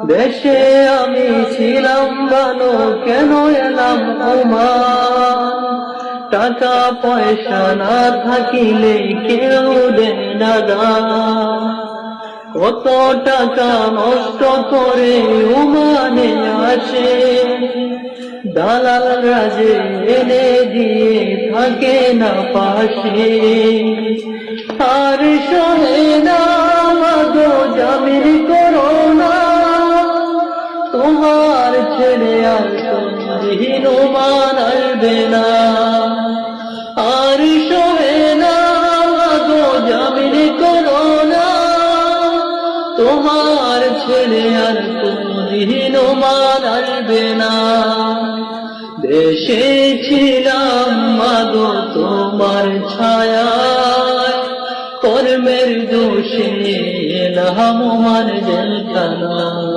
দেশে আমি ছিলাম ভালো, কেন এলাম ওমান? টাকা পয়সা না থাকিলে কেউ দেয় না দান। কত টাকা নষ্ট করে ওমানে আসে, দালাল রাজে এনে দিয়ে থাকে না পাশে। আর সহে না মাগো জামিন করো না, তোমার ছেলে আর তোমার ওমান আসবে না। আর সহে না মাগো জামিন করো না, তোমার ছেলে আর তোমার ওমান আসবে না। দেশে ছিলাম মাগো তোমার ছায়ায়, কর্মের দোষে এলাম ওমান জেলখানায়।